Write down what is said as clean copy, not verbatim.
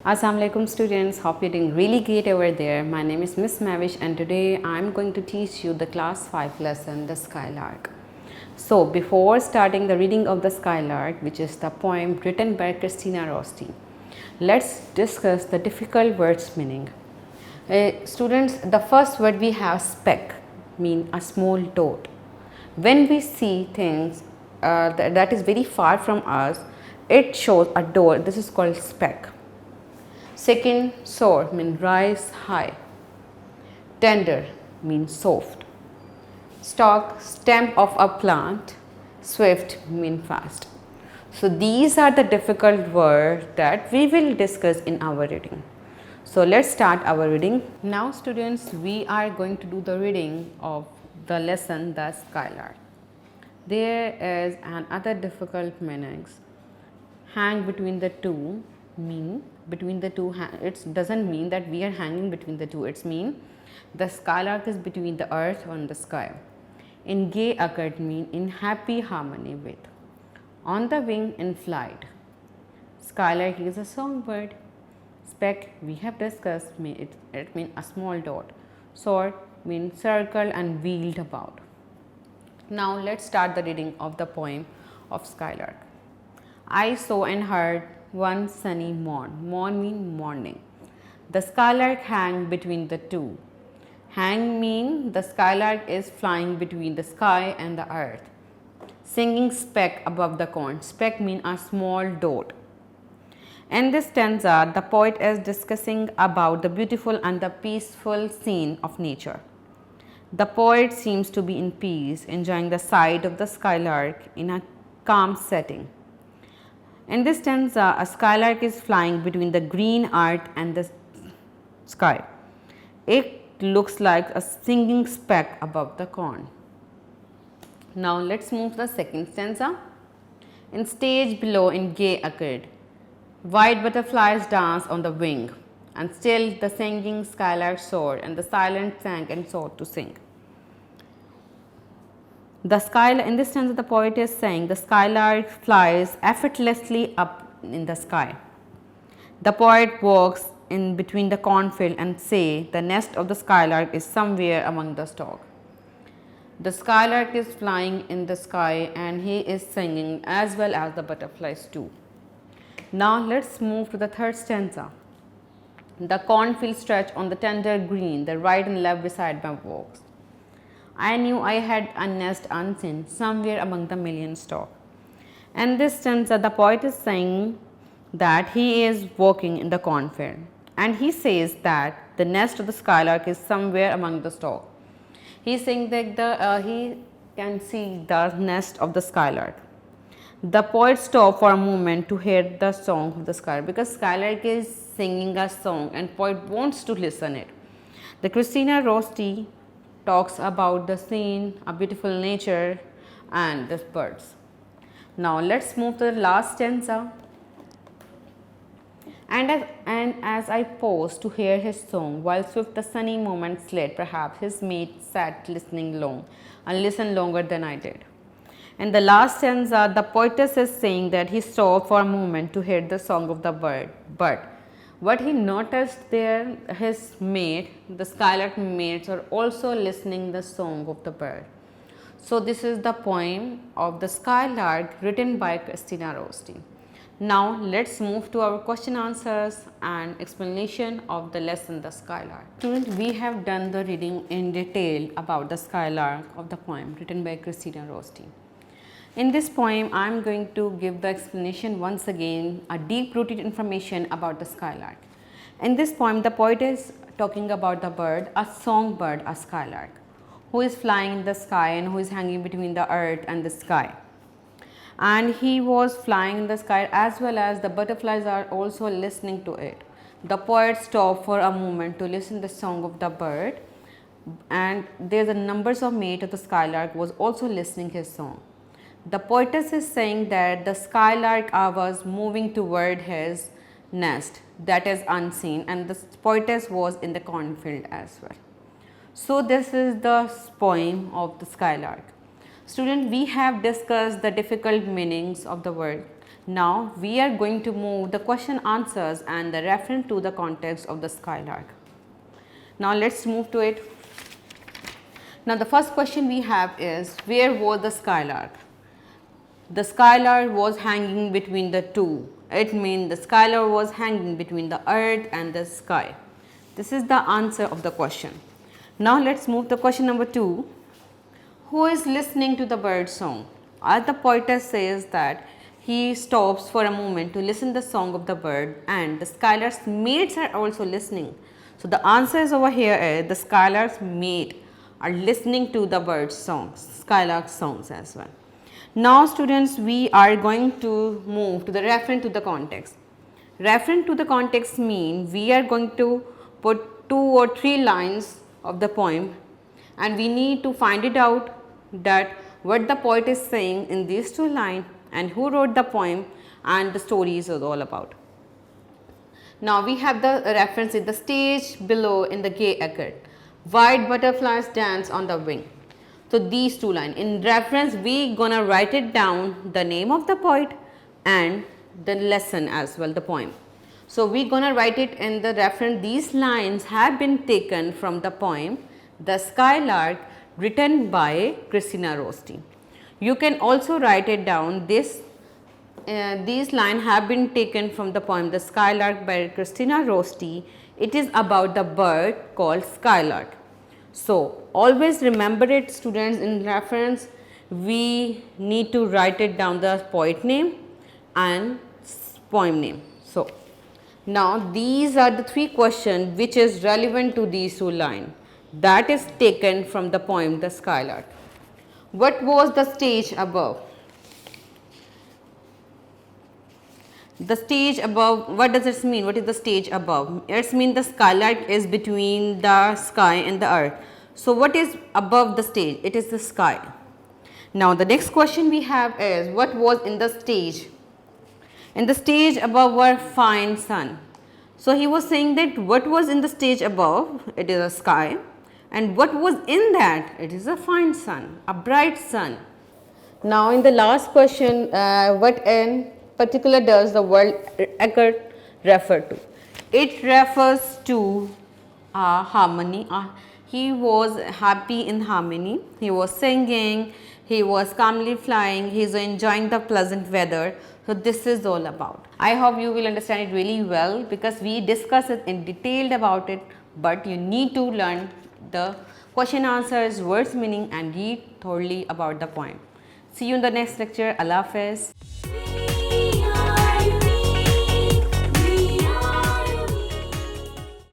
Assalamualaikum students, hope you're doing really great over there. My name is Miss Mavish and today I'm going to teach you the class 5 lesson, The Skylark. So before starting the reading of The Skylark, which is the poem written by Christina Rossetti, let's discuss the difficult words meaning. Students, the first word we have speck, mean a small dot. When we see things that is very far from us, it shows a dot. This is called speck. Second, soar means rise high. Tender means soft. Stalk, stem of a plant. Swift means fast. So these are the difficult words that we will discuss in our reading. So let's start our reading. Now students, we are going to do the reading of the lesson The Skylark. There is another difficult meanings. Hang between the two mean between the two, it doesn't mean that we are hanging between the two, it's mean the skylark is between the earth and the sky. In gay accord mean in happy harmony with. On the wing in flight. Skylark is a songbird. Speck we have discussed, it means a small dot. Soar means circle and wheeled about. Now let's start the reading of the poem of Skylark. I saw and heard one sunny morn. Morn mean morning. The skylark hang between the two. Hang mean the skylark is flying between the sky and the earth. Singing speck above the corn. Speck mean a small dot. In this stanza, the poet is discussing about the beautiful and the peaceful scene of nature. The poet seems to be in peace, enjoying the sight of the skylark in a calm setting. In this stanza, a skylark is flying between the green earth and the sky. It looks like a singing speck above the corn. Now let's move to the second stanza. In stage below in gay accord, white butterflies dance on the wing, and still the singing skylark soared, and the silent sang and sought to sing. In this stanza, the poet is saying the skylark flies effortlessly up in the sky. The poet walks in between the cornfield and say the nest of the skylark is somewhere among the stalk. The skylark is flying in the sky and he is singing as well as the butterflies too. Now let's move to the third stanza. The cornfield stretch on the tender green, the right and left beside my walks. I knew I had a nest unseen somewhere among the million stalk. In this stanza, the poet is saying that he is walking in the cornfield and he says that the nest of the skylark is somewhere among the stalk. He is saying that he can see the nest of the skylark. The poet stopped for a moment to hear the song of the skylark because skylark is singing a song and poet wants to listen it. The Christina Rossetti talks about the scene, a beautiful nature and the birds. Now let's move to the last stanza. And as I paused to hear his song, while swift the sunny moment slid, perhaps his mate sat listening long and listened longer than I did. In the last stanza, the poetess is saying that he stopped for a moment to hear the song of the bird, but what he noticed there, his mate, the skylark mates are also listening the song of the bird. So this is the poem of the Skylark written by Christina Rossetti. Now let's move to our question answers and explanation of the lesson The Skylark. Students, we have done the reading in detail about the Skylark of the poem written by Christina Rossetti. In this poem, I am going to give the explanation once again, a deep-rooted information about the skylark. In this poem, the poet is talking about the bird, a songbird, a skylark, who is flying in the sky and who is hanging between the earth and the sky. And he was flying in the sky as well as the butterflies are also listening to it. The poet stopped for a moment to listen the song of the bird, and there's a numbers of mates of the skylark was also listening his song. The poetess is saying that the skylark was moving toward his nest that is unseen, and the poetess was in the cornfield as well. So this is the poem of the skylark. Student, we have discussed the difficult meanings of the word. Now we are going to move the question answers and the reference to the context of the skylark. Now let's move to it. Now the first question we have is, where was the skylark? The skylark was hanging between the two. It means the skylark was hanging between the earth and the sky. This is the answer of the question. Now let's move to question number 2. Who is listening to the bird song? As the poetess says that he stops for a moment to listen the song of the bird, and the skylark's mates are also listening. So the answer is over here is the skylark's mate are listening to the bird's songs, skylark songs as well. Now students, we are going to move to the reference to the context. Reference to the context mean we are going to put 2 or 3 lines of the poem, and we need to find it out that what the poet is saying in these 2 lines and who wrote the poem and the story is all about. Now we have the reference in the stage below in the gay acre. White butterflies dance on the wing. So these 2 lines. In reference we gonna write it down the name of the poet and the lesson as well, the poem. So we gonna write it in the reference. These lines have been taken from the poem The Skylark, written by Christina Rossetti. You can also write it down. These lines have been taken from the poem The Skylark by Christina Rossetti. It is about the bird called skylark. So always remember it students, in reference we need to write it down the poet name and poem name. So now these are the 3 questions which is relevant to these 2 lines that is taken from the poem The Skylark. What was the stage above? The stage above, what does it mean? What is the stage above? It means the skylark is between the sky and the earth. So what is above the stage? It is the sky. Now the next question we have is, what was in the stage? In the stage above were fine sun. So he was saying that what was in the stage above? It is a sky. And what was in that? It is a fine sun, a bright sun. Now in the last question, what in particular does the word acre refer to? It refers to harmony. He was happy in harmony. He was singing, he was calmly flying, he is enjoying the pleasant weather. So this is all about. I hope you will understand it really well, because we discuss it in detail about it, but you need to learn the question answers, words meaning, and read thoroughly about the poem. See you in the next lecture. Allah Hafiz.